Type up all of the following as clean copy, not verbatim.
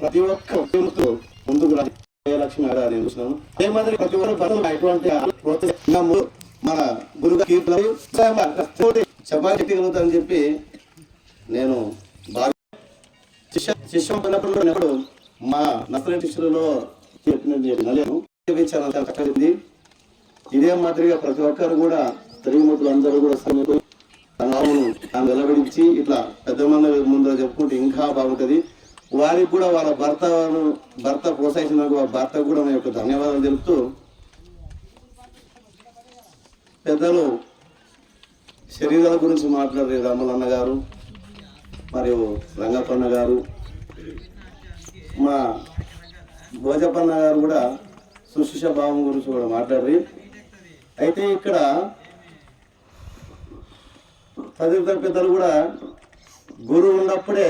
ప్రతి ఒక్క ముందుకు లక్ష్మి నేను చూసినాను. ఏమాదిరి ప్రతి ఒక్కరు ఎటువంటి ప్రోత్సహిస్తున్నాము. మన గురుగా చెప్పగలుగుతానని చెప్పి నేను బాగా శిష్యం పడినప్పుడు మా నర్సరీ శిష్యులలో చెప్పినలేను. చక్కగా ఇదే మాదిరిగా ప్రతి ఒక్కరు కూడా తెలుగుముద్దులు అందరూ కూడా వెలబడించి ఇట్లా పెద్ద మంది ముందు చెప్పుకుంటే ఇంకా బాగుంటుంది. వారికి కూడా వాళ్ళ భర్త ప్రోత్సహించిన భర్తకు కూడా నా యొక్క ధన్యవాదాలు తెలుపుతూ, పెద్దలు శరీరాల గురించి మాట్లాడే రామలన్న గారు మరియు రంగప్పన్న గారు, మా భోజపన్న గారు కూడా సుశిష భావం గురించి కూడా మాట్లాడి, అయితే ఇక్కడ తదితర పెద్దలు కూడా గురువు ఉన్నప్పుడే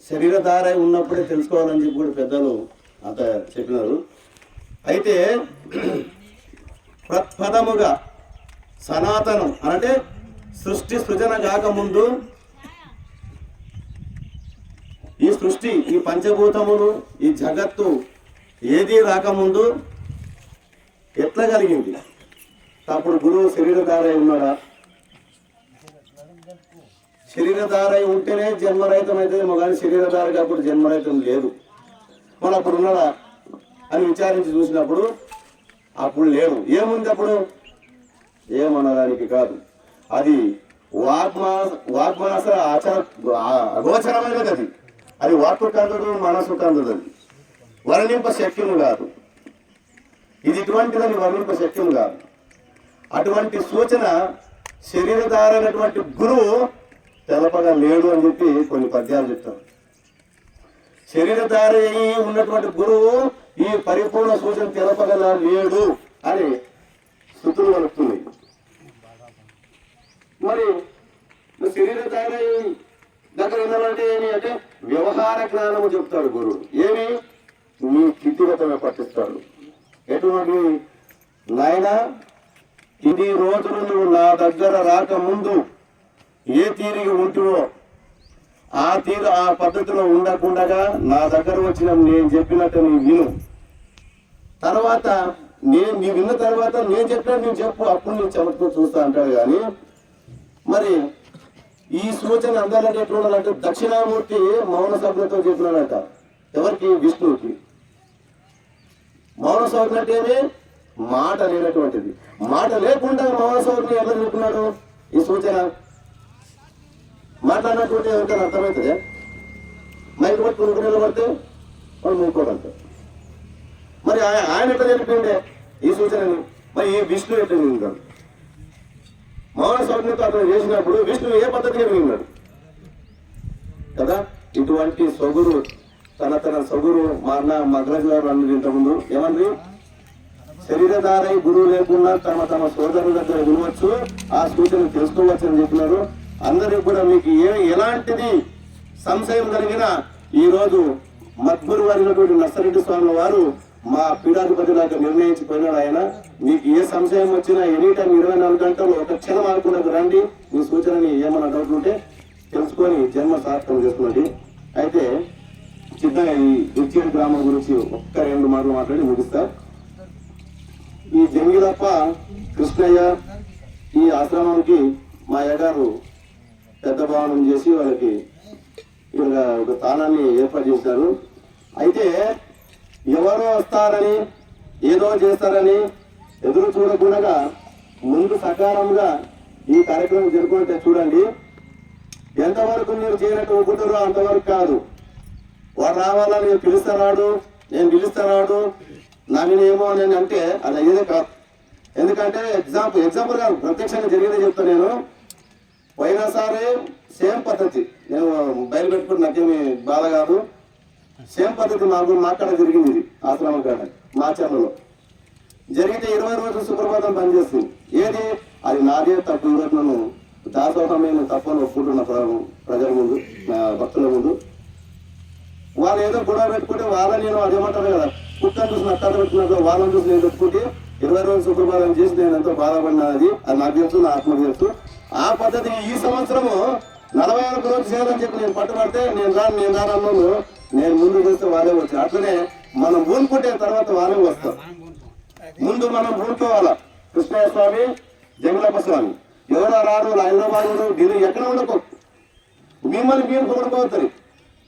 శరీరధారై ఉన్నప్పుడే తెలుసుకోవాలని చెప్పి కూడా పెద్దలు అంత చెప్పినారు. అయితే ప్రథముగా సనాతనం అంటే సృష్టి సృజన కాకముందు ఈ సృష్టి, ఈ పంచభూతములు, ఈ జగత్తు ఏది రాకముందు ఎట్లా కలిగింది? అప్పుడు గురువు శరీరధారై ఉన్నాడా? శరీరధారై ఉంటేనే జన్మరహితం అయితే, కానీ శరీరధార అప్పుడు జన్మరహితం లేదు. మనం అప్పుడు ఉన్నాడా అని విచారించి చూసినప్పుడు అప్పుడు లేడు. ఏముంది అప్పుడు? ఏమనడానికి కాదు, అది వాగ్మాస అగోచరమైనది. అది వాక్కు కందుడు, మనసు కందుడు. అది వర్ణింప శక్యము కాదు. ఇది ఇటువంటిదని వర్ణింప శక్యము కాదు. అటువంటి సూచన శరీరధారైనటువంటి గురువు తెలపగా లేడు అని చెప్పి కొన్ని పద్యాలు చెప్తారు. శరీరధారి ఉన్నటువంటి గురువు ఈ పరిపూర్ణ సూచన తెలపగల లేడు అని స్థుతులు కలుపుతుంది. మరి శరీరధారి దగ్గర ఉన్నదంటే ఏమి అంటే వ్యవహార జ్ఞానము చెప్తాడు గురువు. ఏమి? నీ స్థితిగతమే పట్టిస్తాడు. ఎటువంటి నాయన, ఇన్ని రోజులు నువ్వు నా దగ్గర రాకముందు ఏ తీరిగా ఉంటువో ఆ పద్ధతిలో ఉండకుండగా నా దగ్గర వచ్చిన నేను చెప్పినట్టు నీ విను. తర్వాత నీ విన్న తర్వాత నేను చెప్పినట్టు నువ్వు చెప్పు, అప్పుడు నేను చమత్కం చూస్తా అంటాడు. కానీ మరి ఈ సూచన అందరికీ ఎట్లా ఉండాలంటే, దక్షిణామూర్తి మౌన సభ్యతో చెప్పినాడంట. ఎవరికి? విష్ణువుకి. మౌన సౌజ్ఞ అంటేనే మాట లేనటువంటిది. మాట లేకుండా మౌన సౌజ్ఞ ఎలా చెప్తున్నాడు? ఈ సూచన మాట్లాడినటువంటి ఎవరికైనా అర్థమవుతుంది? మైకు పట్టి కొనుక్కు నిలబడితే వాళ్ళు మూకోడంటారు. మరి ఆయన ఎట్లా తెలిపిండే ఈ సూచనని? మరి ఈ విష్ణు ఎట్లా వింటాడు? మౌన సౌజ్ఞతో అతను చేసినప్పుడు విష్ణువు ఏ పద్ధతిగా విన్నాడు కదా. ఇటువంటి సొగురు తన సొగురు మగ్రజ్ గారు అన్నది ఇంతకుముందు ఏమన్నది? శరీరధారై గురువు లేకుండా తమ సోదరుల దగ్గర వినవచ్చు, ఆ సూచన తెలుసుకోవచ్చు అని చెప్పినారు. అందరికి కూడా మీకు ఎలాంటిది సంశయం కలిగినా ఈరోజు మద్గురు వారినటువంటి నర్సరెడ్డి స్వామి వారు మా పీఠాధిపతిలాగా నిర్ణయించిపోయినాడు. ఆయన మీకు ఏ సంశయం వచ్చినా ఎనీ టైం 24 గంటలు ఒక క్షణం ఆగకుండా రండి. మీ సూచనని ఏమన్నా డౌట్ ఉంటే తెలుసుకొని జన్మ సార్థకం చేసుకోండి. అయితే చిన్నగా ఈ దుర్చేడు గ్రామం గురించి ఒక్క 2 మాటలు మాట్లాడి ముగిస్తా. ఈ జంగిలప్ప కృష్ణయ్య ఈ ఆశ్రమానికి మా అయ్యగారు పెద్ద భవనం చేసి వాళ్ళకి ఇలా ఒక స్థానాన్ని ఏర్పాటు చేశారు. అయితే ఎవరో వస్తారని ఏదో చేస్తారని ఎదురు చూడకుండా ముందు సకాలంగా ఈ కార్యక్రమం జరుపుకుంటే చూడండి. ఎంతవరకు మీరు చేయనట్టు ఒప్పుతారో అంతవరకు కాదు. వాడు రావాలని నేను పిలుస్తారాడు, నేను పిలుస్తారాడు నన్నేమో నేను అంటే అది అయ్యేదే కాదు. ఎందుకంటే ఎగ్జాంపుల్ కాదు, ప్రత్యక్షంగా జరిగేదే చెప్తాను నేను. పోయినసారి సేమ్ పద్ధతి నేను బయలు పెట్టుకుని నాకేమి బాధ కాదు. సేమ్ పద్ధతి మాక్కడ జరిగింది. ఇది ఆశ్రమం కాడ మాచర్లలో జరిగితే 20 రోజులు సుప్రభాతం పనిచేస్తుంది. ఏది? అది నాదే తప్పు. ఈరోజు నన్ను దాసోహమైన తప్పని ఒప్పుకుంటున్న ప్రజల ముందు, భక్తుల ముందు. వాళ్ళు ఏదో గొడవ పెట్టుకుంటే వాళ్ళని నేను అదేమంటారు కదా, కుక్కను చూసి నట్టాలు పెట్టుకున్నట్టు వాళ్ళని చూసి నేను పెట్టుకుంటే 20 రోజులు సుప్రభాతం చేసి నేను ఎంతో బాధపడినది. అది నాకు తెలుసు, నా ఆత్మకు తెలుసు. ఆ పద్ధతికి ఈ సంవత్సరము 41 రోజులు చేయాలని చెప్పి నేను పట్టుబడితే నేను రానన్నాను. నేను ముందు చూస్తే వాళ్ళే వచ్చారు. అట్లనే మనం పూనుకుంటే తర్వాత వాళ్ళే వస్తాం. ముందు మనం పూనుకోవాలా. కృష్ణయ్య స్వామి, జంగులప్ప స్వామి ఎవరో రారు, హైదరాబాద్ ఢిల్లీ ఎక్కడ ఉండకో, మిమ్మల్ని మీరు పొగడుకోవద్దు.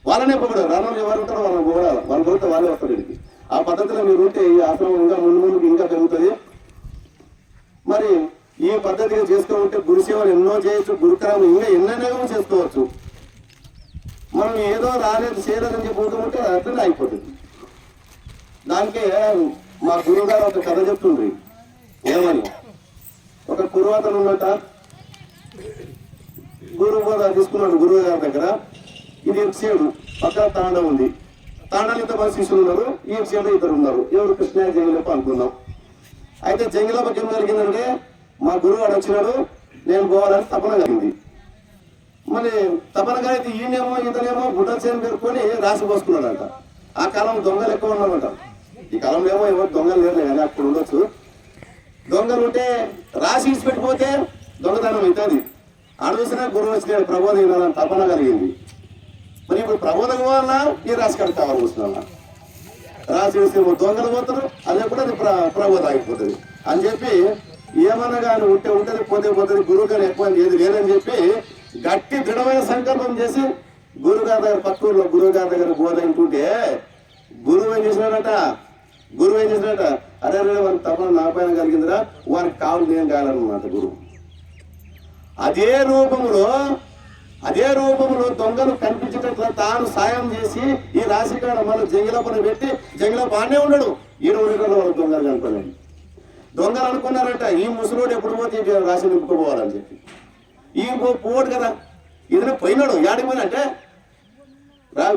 వాళ్ళనే పొగడారు. రాను ఎవరు ఉంటారో వాళ్ళని పొగడాలి. వాళ్ళు పోతే వాళ్ళే వస్తారు ఇంటికి. ఆ పద్ధతిలో మీరు ఉంటే ఈ ఆశ్రమం ఇంకా ముందుకు ఇంకా పెరుగుతుంది. మరి ఈ పద్ధతిగా చేసుకుంటే గురుసేవలు ఎన్నో చేయొచ్చు, గురుకరాలు ఇంకా ఎన్నెన్నో చేసుకోవచ్చు. మనం ఏదో రాలేదు చేయలేదని చెప్పుకుంటే అట్లనే అయిపోతుంది. దానికే మా గురువు గారు ఒక కథ చెప్తుండ్రి. ఏమని, ఒక కురువాతను ఉన్నట గురువు తీసుకున్నాడు గురువు గారి దగ్గర. ఇది ఇటు పక్కన తాండం ఉంది. తాండాలు ఇంతమంది శిష్యులు ఉన్నారు, ఈ సైడ్ ఇద్దరు ఉన్నారు. ఎవరు? కృష్ణయ్య, జంగిలప్ప అనుకున్నాం. అయితే జంగిలప్పకి ఏం కలిగిందంటే, మా గురువు వాడు వచ్చినాడు, నేను పోవాలని తపన కలిగింది. మళ్ళీ తపన కలిగితే ఈయనేమో ఇతనేమో బుడ్డ చేను పెరుకొని రాసి పోసుకున్నాడంట. ఆ కాలం దొంగలు ఎక్కువ ఉన్నామంట. ఈ కాలంలో ఏమో ఎవరు దొంగలు లేరు కానీ అప్పుడు ఉండొచ్చు. దొంగలు ఉంటే రాసి ఇచ్చిపెట్టిపోతే దొంగతనం అవుతుంది. ఆడ చూసినా గురువు వచ్చిన ప్రబోధం వినాలని తపన కలిగింది. మరి ఇప్పుడు ప్రబోధం వల్ల ఈ రాసి కట్ట కావాలి వస్తున్నా రాసి వేస్తే దొంగలు పోతారు, అదే కూడా అది ప్రబోధం అయిపోతుంది అని చెప్పి ఏమన్నా కానీ ఉంటుంది పోతే గురువు గారు ఎక్కువ ఏది లేదని చెప్పి గట్టి దృఢమైన సంకల్పం చేసి గురుగారి దగ్గర పక్కూరులో గురువు గారి దగ్గర బోధింటుంటే గురువు ఏం చేసినాడట అరే వారికి తపన నా పైన కలిగిందిరా, వారికి కావాలి నేను కావాలన్నమాట గురువు. అదే రూపంలో దొంగలు కనిపించేటట్లా తాను సాయం చేసి ఈ రాశికాడ మళ్ళీ జంగిలప్పని పెట్టి జంగిలప్ప ఆనే ఉన్నాడు. ఈ రోజుల్లో వాళ్ళు దొంగలు కనుకోలేదు. దొంగలు అనుకున్నారంట ఈ ముసలోడు ఎప్పుడు పోతే రాశి నింపుకోపోవాలని చెప్పి. ఈ పోడు కదా, ఇతను పోయినాడు. యాడికి పోయినంటే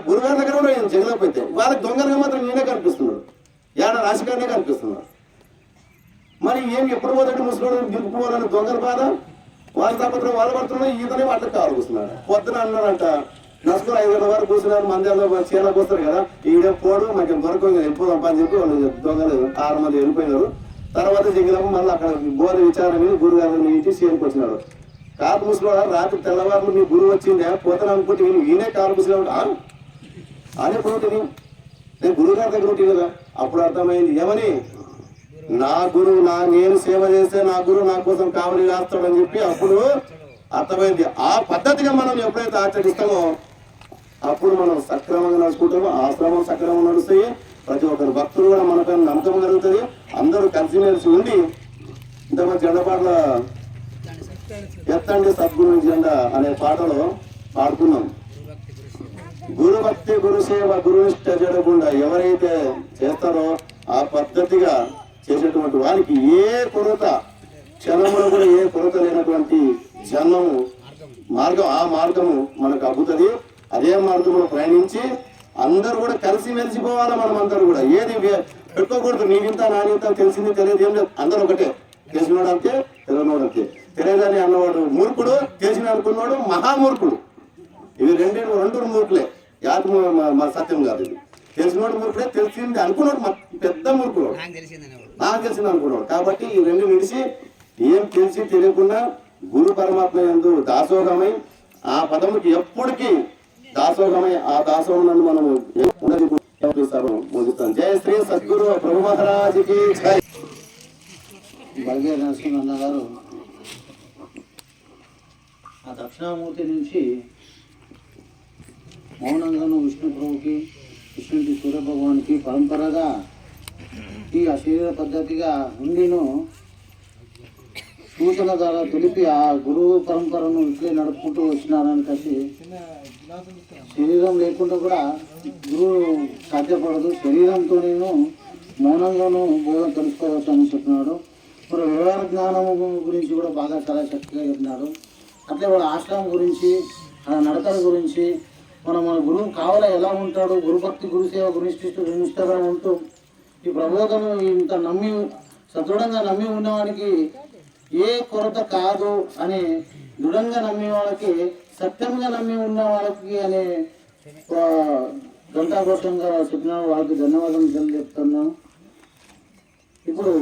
గురుగారి దగ్గర కూడా జంగిలప్ప అయితే వాళ్ళకి దొంగలుగా మాత్రం నేనే కనిపిస్తున్నాడు, యాడ రాశికాడనే కనిపిస్తున్నాడు. మరి ఏం ఎప్పుడు పోతాడు ముసలోడు నింపుకోవాలని దొంగల బాధ. వాళ్ళ తాపత్రం వాళ్ళు పడుతున్నాయి, ఈతనే వాటికి కావాలి కూర్చున్నాడు. పొద్దున అన్నారంట నసుకులు 5 గంటల వరకు కూర్చున్నారు. మందిలో చీలకు వస్తారు కదా, ఈడే పోడు మాకు దొరకదు వెళ్ళిపోదాం అని చెప్పి వాళ్ళు దొంగలు 6 మంది వెళ్ళిపోయినారు. తర్వాత జంగిలప్ప మళ్ళీ అక్కడ బోధ విచారం మీద గురుగారిని ఇంటి సీఎంకి వచ్చినాడు. కాపు ముసలోడా రాత్రి తెల్లవారు నీ గురువు వచ్చిందే పోతాను అనుకుంటే ఈయనే కాలు ముసలి అనే పోతుంది. నేను గురువు గారి దగ్గర ఉంటుంది కదా. అప్పుడు అర్థమైంది ఏమని, నా గురువు నేను సేవ చేస్తే నా గురువు నా కోసం కావలి రాస్తాడని చెప్పి అప్పుడు అర్థమైంది. ఆ పద్ధతిగా మనం ఎప్పుడైతే ఆచరిస్తామో అప్పుడు మనం సక్రమంగా నడుచుకుంటామో ఆశ్రమం సక్రమంగా నడుస్తాయి. ప్రతి ఒక్కరు భక్తులు కూడా మనపైన నమ్మకం కలుగుతుంది. అందరూ కలిసిమెలిసి ఉండి ఇంతమంది జెండపాటల ఎత్తండి సద్గురు జెండా అనే పాటలో పాడుకున్నాం. గురు భక్తి గురు సేవ గురునిష్ట జడకుండా ఎవరైతే చేస్తారో ఆ పద్ధతిగా చేసేటువంటి వారికి ఏ కొరత క్షణంలో కూడా ఏ కొరత లేనటువంటి జన్మము మార్గం, ఆ మార్గము మనకు అబ్బుతుంది. అదే మార్గంలో ప్రయాణించి అందరూ కూడా కలిసి మెలిసిపోవాలా. మనం అందరూ కూడా ఏది పెట్టుకోకూడదు. నీవింత నానింత తెలిసింది తెలియదు ఏం లేదు. అందరూ ఒకటే, తెలిసినోడు అంతే తెలియనోడు అంతే. తెలియదని అన్నవాడు మూర్ఖుడు, తెలిసిన అనుకున్నాడు మహామూర్ఖుడు. ఇవి రెండు మూర్ఖులే. యాత మా సత్యం కాదు. ఇది తెలిసినోడు మూర్ఖుడే, తెలిసింది అనుకున్నాడు పెద్ద మూర్ఖుడు, నాకు తెలిసింది అనుకున్నాడు. కాబట్టి ఈ రెండు విడిచి ఏం తెలిసి తెలియకుండా గురు పరమాత్మ యందు దాసోహమై ఆ పదముకి ఎప్పటికీ దాసోహమై ఆ దాసోహం నన్ను మనము ముగిస్తాం. జయ శ్రీ సద్గురు ప్రభు మహారాజుకి జై. బల్గే నరసింహన్న గారు ఆ దక్షిణామూర్తి నుంచి మౌనంగాను విష్ణు ప్రభుకి, విష్ణుకి, సూర్యభగవానికి పరంపరగా ఈ అశరీర పద్ధతిగా ఉండిను సూచన ద్వారా తెలిపి ఆ గురువు పరంపరను ఇట్లే నడుపుకుంటూ వచ్చినారని కలిసి శరీరం లేకుండా కూడా గురువు సాధ్యపడదు. శరీరంతో నేను మౌనంగాను బోధన తెలుసుకోవచ్చు అని చెప్పినాడు. మరి వ్యవహార జ్ఞానం గురించి కూడా బాగా చాలా చక్కగా చెప్పినాడు. అట్లే వాళ్ళ ఆశ్రమం గురించి, నడకల గురించి, మన గురువు కావాలా ఎలా ఉంటాడు, గురుభక్తి గురుసేవ గురునిష్టగా ఉంటూ ఈ ప్రబోధము ఇంత నమ్మి సదృఢంగా నమ్మి ఉన్నవానికి ఏ కొరత కాదు అని దృఢంగా నమ్మే వాళ్ళకి, సత్యంగా నమ్మి ఉన్న వాళ్ళకి అనే గంటాఘోషంగా చెప్పిన వాళ్ళకి ధన్యవాదాలు చెప్తున్నాను. ఇప్పుడు